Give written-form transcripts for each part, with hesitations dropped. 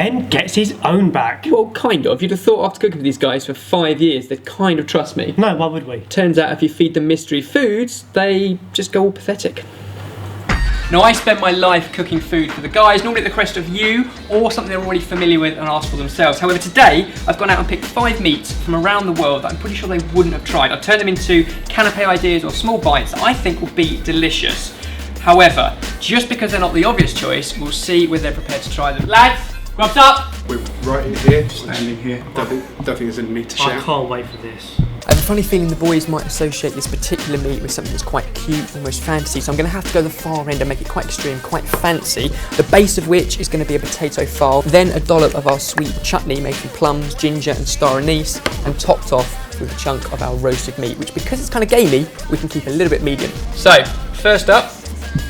Ben gets his own back. Well, kind of. You'd have thought after cooking with these guys for 5 years, they'd kind of trust me. No, why would we? Turns out if you feed them mystery foods, they just go all pathetic. Now, I spend my life cooking food for the guys, normally at the request of you, or something they're already familiar with and ask for themselves. However, today, I've gone out and picked 5 meats from around the world that I'm pretty sure they wouldn't have tried. I've turned them into canapé ideas or small bites that I think will be delicious. However, just because they're not the obvious choice, we'll see whether they're prepared to try them. Lads, grubs up! We're right in here, standing here. Don't think there's any need to shout. I can't wait for this. I have a funny feeling the boys might associate this particular meat with something that's quite cute, almost fantasy, so I'm going to have to go the far end and make it quite extreme, quite fancy, the base of which is going to be a potato file, then a dollop of our sweet chutney made from plums, ginger and star anise, and topped off with a chunk of our roasted meat, which because it's kind of gamey, we can keep a little bit medium. So, first up,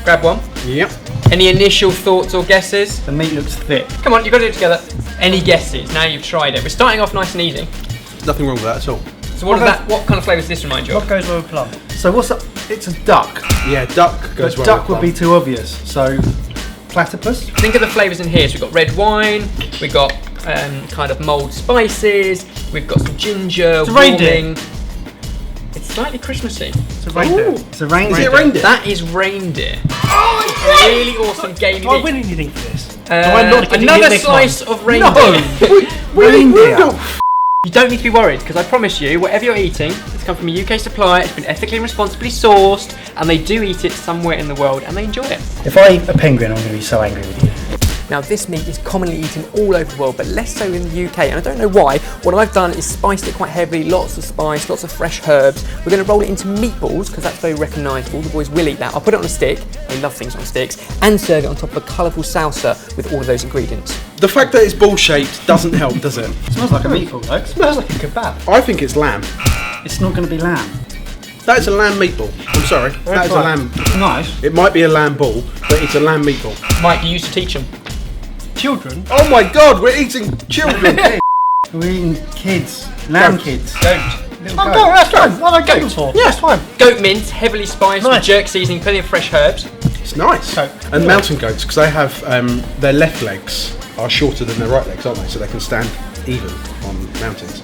grab one. Yep. Any initial thoughts or guesses? The meat looks thick. Come on, you've got to do it together. Any guesses? Now you've tried it. We're starting off nice and easy. Nothing wrong with that at all. So what kind of flavour does this remind you of? What goes well with plum? So what's up? It's a duck. Yeah, duck goes well. Duck would be too obvious. So platypus. Think of the flavours in here. So we've got red wine, we've got kind of mulled spices, we've got some ginger, reindeer. It's slightly Christmassy. It's a reindeer. Ooh. It's a reindeer. Is it reindeer? That is reindeer. Oh, really awesome gamey I meat. win anything for this. Another slice of reindeer. No. Reindeer. You don't need to be worried because I promise you, whatever you're eating, it's come from a UK supplier, it's been ethically and responsibly sourced, and they do eat it somewhere in the world and they enjoy it. If I eat a penguin, I'm going to be so angry with you. Now this meat is commonly eaten all over the world, but less so in the UK, and I don't know why. What I've done is spiced it quite heavily, lots of spice, lots of fresh herbs. We're going to roll it into meatballs, because that's very recognisable. The boys will eat that. I'll put it on a stick, they love things on sticks, and serve it on top of a colourful salsa with all of those ingredients. The fact that it's ball-shaped doesn't help, does it? It smells like a meatball, though. It smells like a kebab. I think it's lamb. It's not going to be lamb. That is a lamb meatball. I'm sorry. That is a lamb. It's nice. It might be a lamb ball, but it's a lamb meatball. Mike, you used to teach them. Children? Oh my god, we're eating children! We're eating kids. Lamb kids. Goat. Little Oh, goat. no, that's fine. What are goats for? Yeah, it's fine. Goat mince, heavily spiced with Nice. jerk seasoning, plenty of fresh herbs. It's nice. And mountain goats, because they have their left legs are shorter than their right legs, aren't they? So they can stand even on mountains.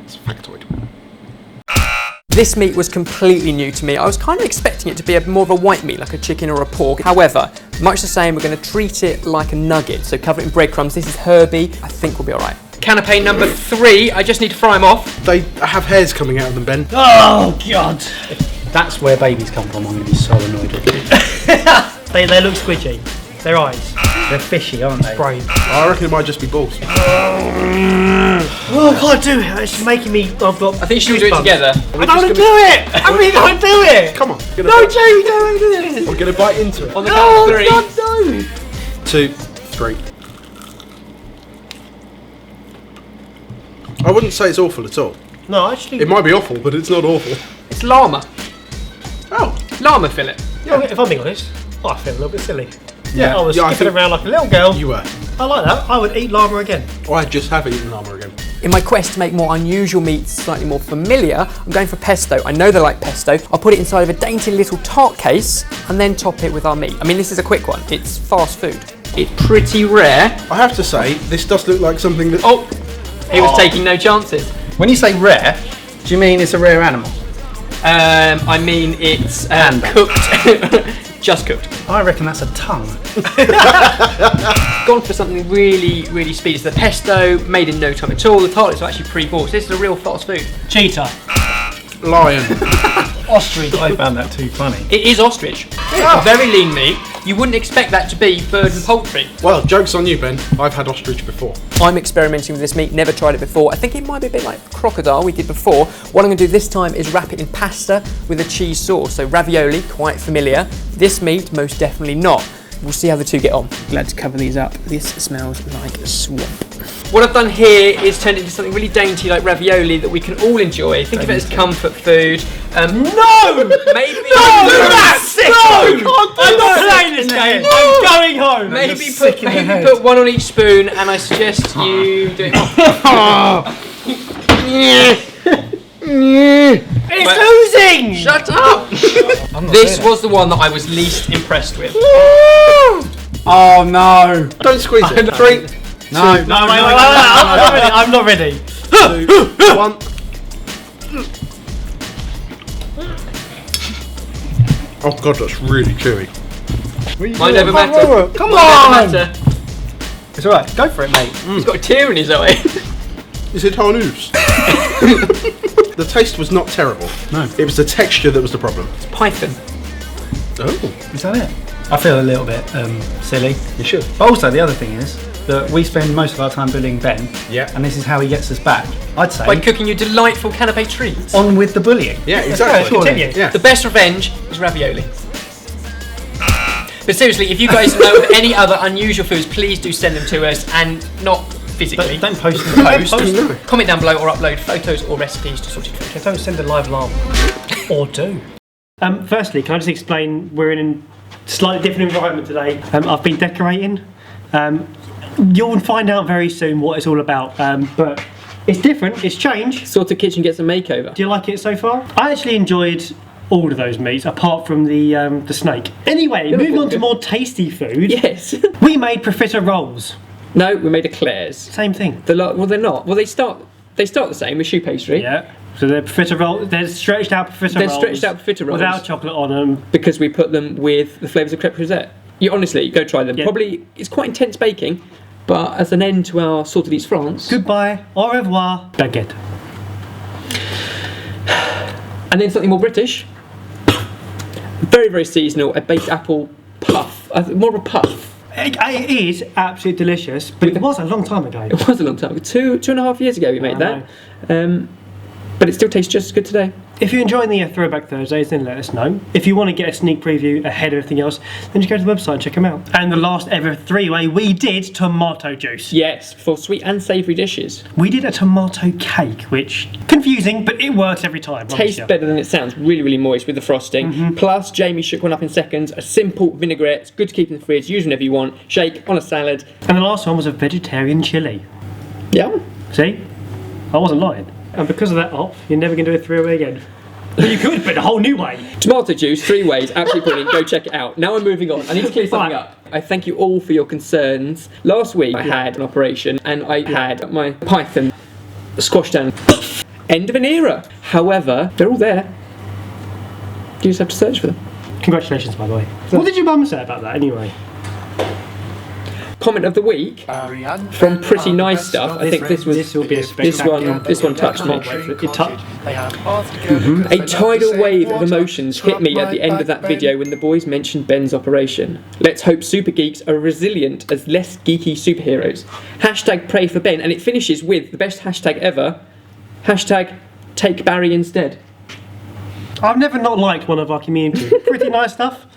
It's a factoid. This meat was completely new to me. I was kind of expecting it to be more of a white meat, like a chicken or a pork. However, much the same, we're going to treat it like a nugget. So cover it in breadcrumbs. This is herby. I think we'll be all right. Canapé number 3. I just need to fry them off. They have hairs coming out of them, Ben. Oh, God. That's where babies come from. I'm going to be so annoyed with you. They look squidgy. Their eyes. They're fishy, aren't they? Brave. I reckon it might just be balls. Oh, I can't do it. It's making me. I've got. I think you should do it goosebumps. together. I don't want to do it. I really don't do it. Come on. No, Jamie, don't do it. We're going to bite into it. On the count of 3. God, no. 2, 3. I wouldn't say it's awful at all. No, actually. It might be awful, but it's not awful. It's llama. Oh. Llama fillet. Yeah, if I'm being honest, I feel a little bit silly. Yeah. I was Yeah, I skipping think around like a little girl. You were. I like that. I would eat llama again. I just have eaten llama again. In my quest to make more unusual meats slightly more familiar, I'm going for pesto. I know they like pesto. I'll put it inside of a dainty little tart case and then top it with our meat. I mean, this is a quick one. It's fast food. It's pretty rare. I have to say, this does look like something that... Oh, he was taking no chances. When you say rare, do you mean it's a rare animal? I mean, it's cooked. Just cooked. I reckon that's a tongue. Gone for something really, really speedy. So the pesto, made in no time at all. The tartlets are actually pre-bought. So this is a real fast food. Cheetah. Lion. Ostrich. I found that too funny. It is ostrich. Very lean meat. You wouldn't expect that to be bird and poultry. Well, joke's on you, Ben. I've had ostrich before. I'm experimenting with this meat, never tried it before. I think it might be a bit like crocodile we did before. What I'm going to do this time is wrap it in pasta with a cheese sauce. So ravioli, quite familiar. This meat, most definitely not. We'll see how the two get on. Glad to cover these up. This smells like a swamp. What I've done here is turned it into something really dainty like ravioli that we can all enjoy. Think of it as comfort food. No! Maybe I'm not playing this game. I'm going home. Maybe put one on each spoon, and I suggest you do it. It's losing. Shut up! This was the one that I was least impressed with. Oh no! Don't squeeze it. 3, No, No, wait, I'm not ready. 2, 1. Oh god, that's really chewy. Mind over matter. Come Mind on! over matter. It's alright, go for it, mate. He's got a tear in his eye. Is it tarnoose? The taste was not terrible. No. It was the texture that was the problem. It's python. Oh. Is that it? I feel a little bit silly. You should. But also the other thing is that we spend most of our time bullying Ben. Yeah. And this is how he gets us back. I'd say By cooking you delightful canapé treats. on with the bullying. Yeah, Let's exactly. go, Continue. Yeah. The best revenge is ravioli. But seriously, if you guys know of any other unusual foods, please do send them to us, and not physically. Don't post them. Post. Comment down below or upload photos or recipes to Sorted Food. Don't send a live alarm. Or do. Firstly, can I just explain, we're in a slightly different environment today. I've been decorating. You'll find out very soon what it's all about, but it's different, it's changed. Sorted Kitchen gets a makeover. Do you like it so far? I actually enjoyed all of those meats, apart from the snake. Anyway, moving on to more tasty food. Yes. We made profiterole rolls. No, we made eclairs. Same thing. Well, they're not. Well, they start the same with choux pastry. Yeah. So they're profiterole. They're stretched out profiteroles. They're stretched out profiteroles. Without chocolate on them. Because we put them with the flavours of crêpe rosette. You honestly go try them. Yeah. Probably it's quite intense baking, but as an end to our Sorted Eats France. Goodbye. Au revoir. Baguette. And then something more British. Very, very seasonal. A baked apple puff. More of a puff. It is absolutely delicious, but it was a long time ago. It was a long time ago. Two and a half years ago we made that. But it still tastes just as good today. If you're enjoying the Throwback Thursdays, then let us know. If you want to get a sneak preview ahead of everything else, then just go to the website and check them out. And the last ever three-way, we did tomato juice. Yes, for sweet and savoury dishes. We did a tomato cake, which, confusing, but it works every time. Tastes better than it sounds. Really, really moist with the frosting. Plus, Jamie shook one up in seconds. A simple vinaigrette. It's good to keep in the fridge. Use whenever you want. Shake on a salad. And the last one was a vegetarian chilli. Yeah. See? I wasn't lying. And because of that op, you're never going to do a three-way again. Well, you could, but a whole new way. Tomato juice, 3 ways, absolutely brilliant. Go check it out. Now I'm moving on. I need to clear something up. I thank you all for your concerns. Last week I had an operation and I had my python squashed down. End of an era. However, they're all there. You just have to search for them. Congratulations, by the way. What did your mum say about that, anyway? Comment of the week from Pretty Nice Stuff. I think this will be a spectacular. this one touched me. It touched. A tidal wave of emotions hit me at the end of that video when the boys mentioned Ben's operation. Let's hope super geeks are resilient as less geeky superheroes. Hashtag pray for Ben, and it finishes with the best hashtag ever. Hashtag take Barry instead. I've never not liked one of our community. Pretty Nice Stuff.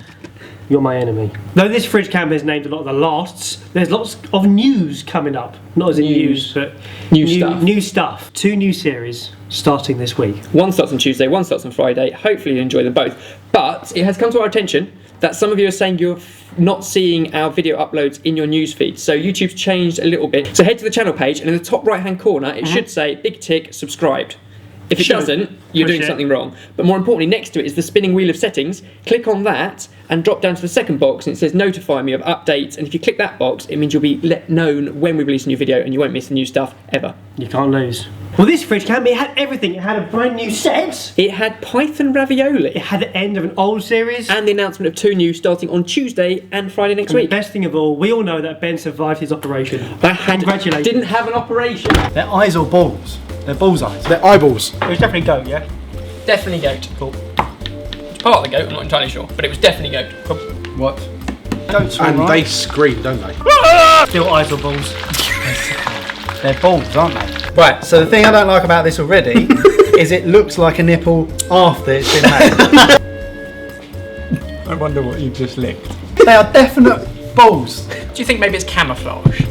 You're my enemy. Though this fridge camera is named a lot of the lasts, there's lots of news coming up. Not as in news, but new stuff. 2 new series starting this week. One starts on Tuesday, one starts on Friday. Hopefully you enjoy them both. But it has come to our attention that some of you are saying you're not seeing our video uploads in your news feed. So YouTube's changed a little bit. So head to the channel page and in the top right hand corner it should say big tick subscribed. If it doesn't, you're doing something wrong. But more importantly, next to it is the spinning wheel of settings. Click on that and drop down to the second box and it says notify me of updates. And if you click that box, it means you'll be let known when we release a new video and you won't miss the new stuff ever. You can't lose. Well, this fridge camera, it had everything. It had a brand new set. It had Python ravioli. It had the end of an old series. And the announcement of 2 new starting on Tuesday and Friday next week. The best thing of all, we all know that Ben survived his operation. Congratulations. Didn't have an operation. Their eyes or balls? They're bullseyes. They're eyeballs. It was definitely goat, yeah? Definitely goat. Cool. It's part of the goat, I'm not entirely sure, but it was definitely goat. Cool. What? Goats are And right. they scream, don't they? Still eyes or balls. They're balls, aren't they? Right. So the thing I don't like about this already is it looks like a nipple after it's been made. I wonder what you've just licked. They are definite balls. Do you think maybe it's camouflage?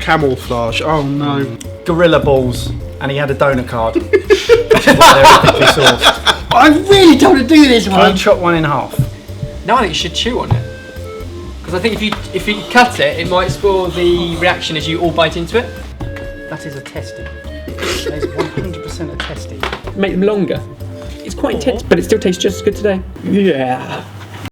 Camouflage. Oh no. Gorilla balls. And he had a donor card. Which is why they're ethically sourced. I really don't want to do this Can I chop one in half? No, I think you should chew on it. Because I think if you cut it, it might spoil the reaction as you all bite into it. That is a testy. That is 100% a testy. Make them longer. It's quite intense, but it still tastes just as good today. Yeah.